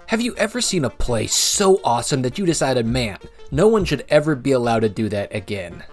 Have you ever seen a play so awesome that you decided, man, no one should ever be allowed to do that again?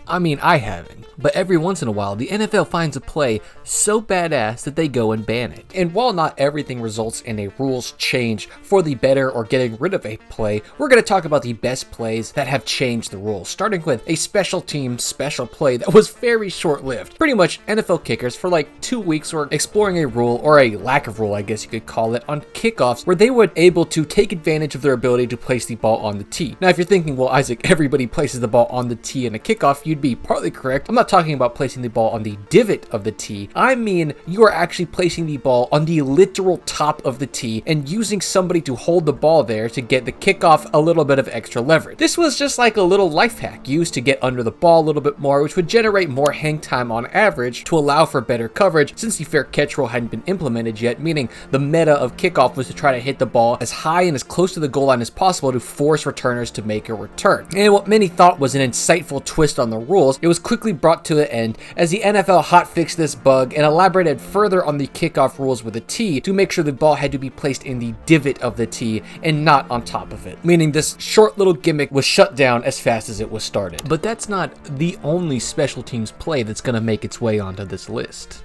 I mean, I haven't, but every once in a while, the NFL finds a play so badass that they go and ban it. And while not everything results in a rules change for the better or getting rid of a play, we're going to talk about the best plays that have changed the rules, starting with a special team special play that was very short-lived. Pretty much, NFL kickers for like 2 weeks were exploring a rule, or a lack of rule, I guess you could call it, on kickoffs, where they were able to take advantage of their ability to place the ball on the tee. Now, if you're thinking, well, Isaac, everybody places the ball on the tee in a kickoff, you'd be partly correct. I'm not talking about placing the ball on the divot of the tee. I mean, you are actually placing the ball on the literal top of the tee and using somebody to hold the ball there to get the kickoff a little bit of extra leverage. This was just like a little life hack used to get under the ball a little bit more, which would generate more hang time on average to allow for better coverage, since the fair catch rule hadn't been implemented yet, meaning the meta of kickoff was to try to hit the ball as high and as close to the goal line as possible to force returners to make a return. And what many thought was an insightful twist on the rules, it was quickly brought to an end as the NFL hotfixed this bug and elaborated further on the kickoff rules with a tee to make sure the ball had to be placed in the divot of the tee and not on top of it, meaning this short little gimmick was shut down as fast as it was started. But that's not the only special teams play that's going to make its way onto this list.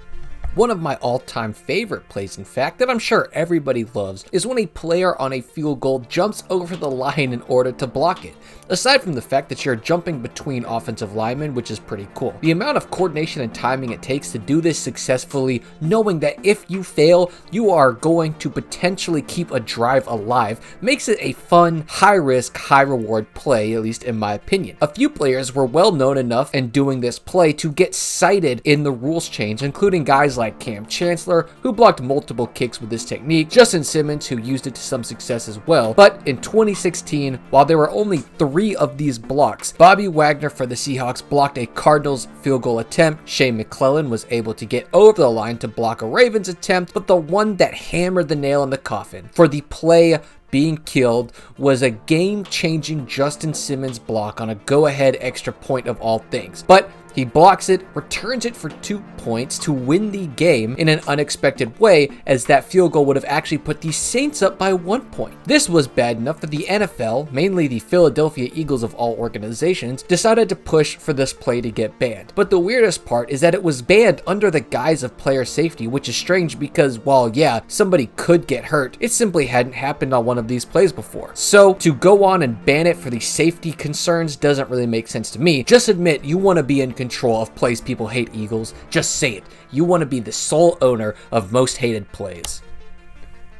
One of my all-time favorite plays, in fact, that I'm sure everybody loves, is when a player on a field goal jumps over the line in order to block it. Aside from the fact that you're jumping between offensive linemen, which is pretty cool, the amount of coordination and timing it takes to do this successfully, knowing that if you fail, you are going to potentially keep a drive alive, makes it a fun, high-risk, high-reward play, at least in my opinion. A few players were well known enough in doing this play to get cited in the rules change, including guys like Cam Chancellor, who blocked multiple kicks with this technique, Justin Simmons, who used it to some success as well. But in 2016, while there were only 3 of these blocks, Bobby Wagner for the Seahawks blocked a Cardinals field goal attempt, Shane McClellan was able to get over the line to block a Ravens attempt, but the one that hammered the nail in the coffin for the play being killed was a game-changing Justin Simmons block on a go-ahead extra point of all things. But he blocks it, returns it for 2 points to win the game in an unexpected way, as that field goal would have actually put the Saints up by 1 point. This was bad enough that the NFL, mainly the Philadelphia Eagles of all organizations, decided to push for this play to get banned. But the weirdest part is that it was banned under the guise of player safety, which is strange because, while yeah, somebody could get hurt, it simply hadn't happened on one of these plays before. So to go on and ban it for the safety concerns doesn't really make sense to me. Just admit you want to be in control of plays people hate, Eagles. Just say it. You want to be the sole owner of most hated plays.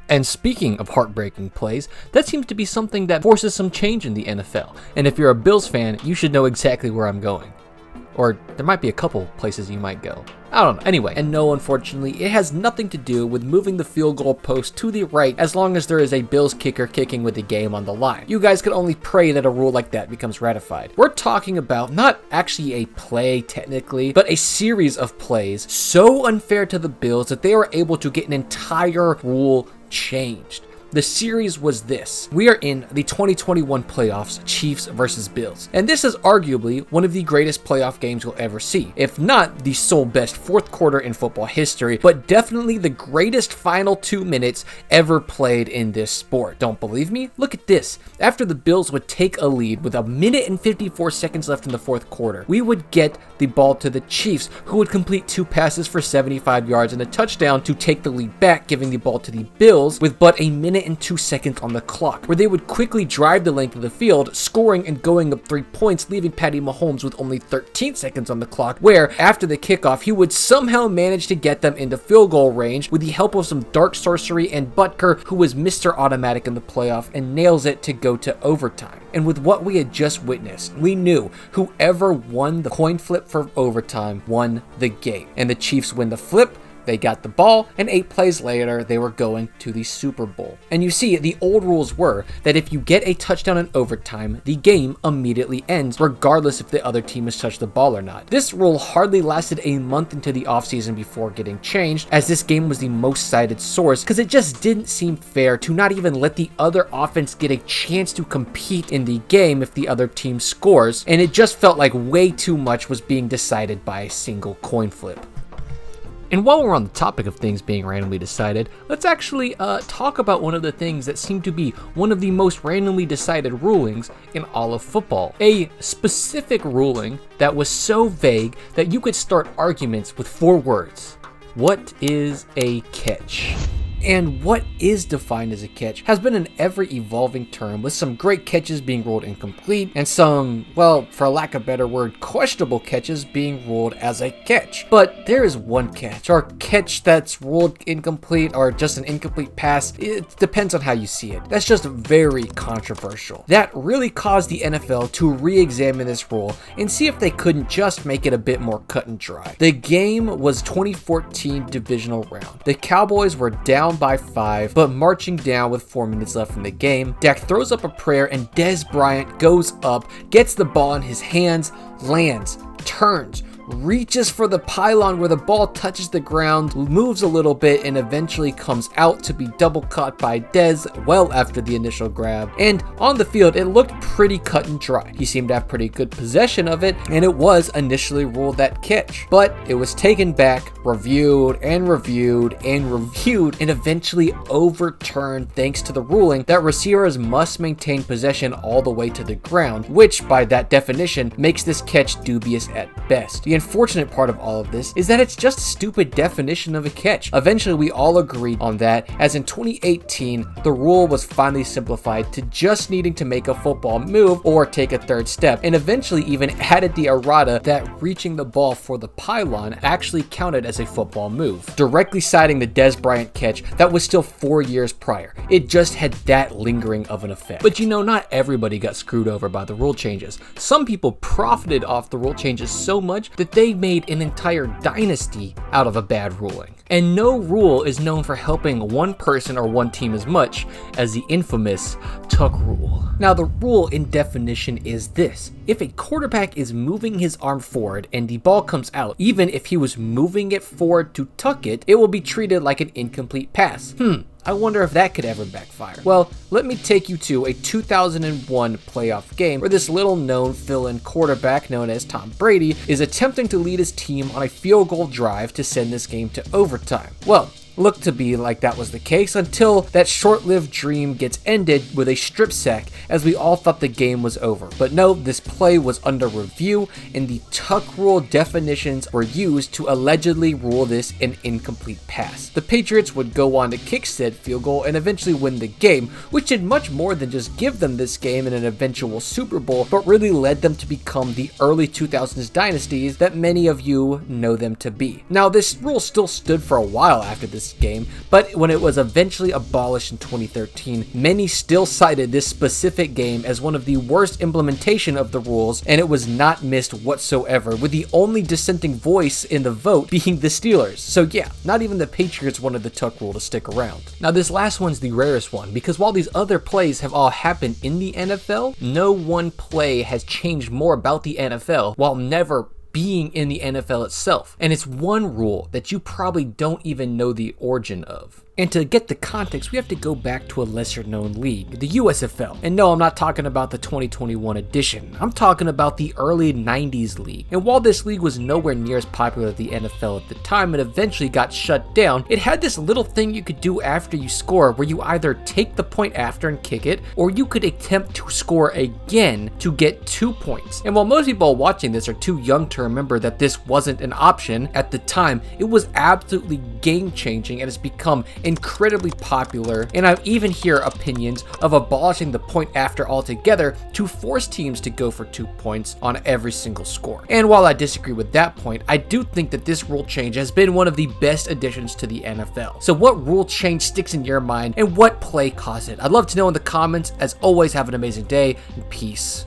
And speaking of heartbreaking plays, that seems to be something that forces some change in the NFL. And if you're a Bills fan, you should know exactly where I'm going. Or there might be a couple places you might go. I don't know. Anyway, and no, unfortunately, it has nothing to do with moving the field goal post to the right as long as there is a Bills kicker kicking with the game on the line. You guys can only pray that a rule like that becomes ratified. We're talking about not actually a play technically, but a series of plays so unfair to the Bills that they were able to get an entire rule changed. The series was this. We are in the 2021 playoffs, Chiefs versus Bills. And this is arguably one of the greatest playoff games you'll ever see. If not the sole best fourth quarter in football history, but definitely the greatest final 2 minutes ever played in this sport. Don't believe me? Look at this. After the Bills would take a lead with 1 minute and 54 seconds left in the fourth quarter, we would get the ball to the Chiefs, who would complete 2 passes for 75 yards and a touchdown to take the lead back, giving the ball to the Bills with but 1 minute and 2 seconds on the clock, where they would quickly drive the length of the field, scoring and going up 3 points, leaving Patty Mahomes with only 13 seconds on the clock, where after the kickoff, he would somehow manage to get them into field goal range with the help of some dark sorcery and Butker, who was Mr. Automatic in the playoff and nails it to go to overtime. And with what we had just witnessed, we knew whoever won the coin flip for overtime won the game. And the Chiefs win the flip, they got the ball, and 8 plays later, they were going to the Super Bowl. And you see, the old rules were that if you get a touchdown in overtime, the game immediately ends, regardless if the other team has touched the ball or not. This rule hardly lasted a month into the offseason before getting changed, as this game was the most cited source, because it just didn't seem fair to not even let the other offense get a chance to compete in the game if the other team scores, and it just felt like way too much was being decided by a single coin flip. And while we're on the topic of things being randomly decided, let's actually talk about one of the things that seem to be one of the most randomly decided rulings in all of football. A specific ruling that was so vague that you could start arguments with 4 words. What is a catch? And what is defined as a catch has been an ever-evolving term, with some great catches being ruled incomplete and some, well, for lack of a better word, questionable catches being ruled as a catch. But there is one catch, or catch that's ruled incomplete, or just an incomplete pass. It depends on how you see it. That's just very controversial. That really caused the NFL to re-examine this rule and see if they couldn't just make it a bit more cut and dry. The game was 2014 divisional round. The Cowboys were down by 5, but marching down with 4 minutes left in the game. Dak throws up a prayer and Dez Bryant goes up, gets the ball in his hands, lands, turns, reaches for the pylon where the ball touches the ground, moves a little bit, and eventually comes out to be double caught by Dez well after the initial grab. And on the field, it looked pretty cut and dry. He seemed to have pretty good possession of it, and it was initially ruled that catch. But it was taken back, reviewed, and reviewed, and reviewed, and eventually overturned thanks to the ruling that receivers must maintain possession all the way to the ground, which by that definition makes this catch dubious at best. The unfortunate part of all of this is that it's just a stupid definition of a catch. Eventually, we all agreed on that, as in 2018, the rule was finally simplified to just needing to make a football move or take a third step, and eventually even added the errata that reaching the ball for the pylon actually counted as a football move, directly citing the Dez Bryant catch that was still 4 years prior. It just had that lingering of an effect. But you know, not everybody got screwed over by the rule changes. Some people profited off the rule changes so much that they made an entire dynasty out of a bad ruling. And no rule is known for helping one person or one team as much as the infamous tuck rule. Now, the rule in definition is this: if a quarterback is moving his arm forward and the ball comes out, even if he was moving it forward to tuck it, it will be treated like an incomplete pass. I wonder if that could ever backfire. Well, let me take you to a 2001 playoff game where this little known fill-in quarterback known as Tom Brady is attempting to lead his team on a field goal drive to send this game to overtime. Well, looked to be like that was the case until that short-lived dream gets ended with a strip sack, as we all thought the game was over. But no, this play was under review and the tuck rule definitions were used to allegedly rule this an incomplete pass. The Patriots would go on to kick said field goal and eventually win the game, which did much more than just give them this game and an eventual Super Bowl, but really led them to become the early 2000s dynasties that many of you know them to be. Now, this rule still stood for a while after this game, but when it was eventually abolished in 2013, many still cited this specific game as one of the worst implementation of the rules, and it was not missed whatsoever, with the only dissenting voice in the vote being the Steelers. So yeah, not even the Patriots wanted the tuck rule to stick around. Now, this last one's the rarest one, because while these other plays have all happened in the NFL, no one play has changed more about the NFL while never being in the NFL itself. And it's one rule that you probably don't even know the origin of. And to get the context, we have to go back to a lesser known league, the USFL. And no, I'm not talking about the 2021 edition. I'm talking about the early 90s league. And while this league was nowhere near as popular as the NFL at the time and eventually got shut down, it had this little thing you could do after you score where you either take the point after and kick it, or you could attempt to score again to get 2 points. And while most people watching this are too young to remember that this wasn't an option at the time, it was absolutely game changing and has become incredibly popular, and I even hear opinions of abolishing the point after altogether to force teams to go for 2 points on every single score. And while I disagree with that point, I do think that this rule change has been one of the best additions to the NFL. So what rule change sticks in your mind and what play caused it? I'd love to know in the comments. As always, have an amazing day and peace.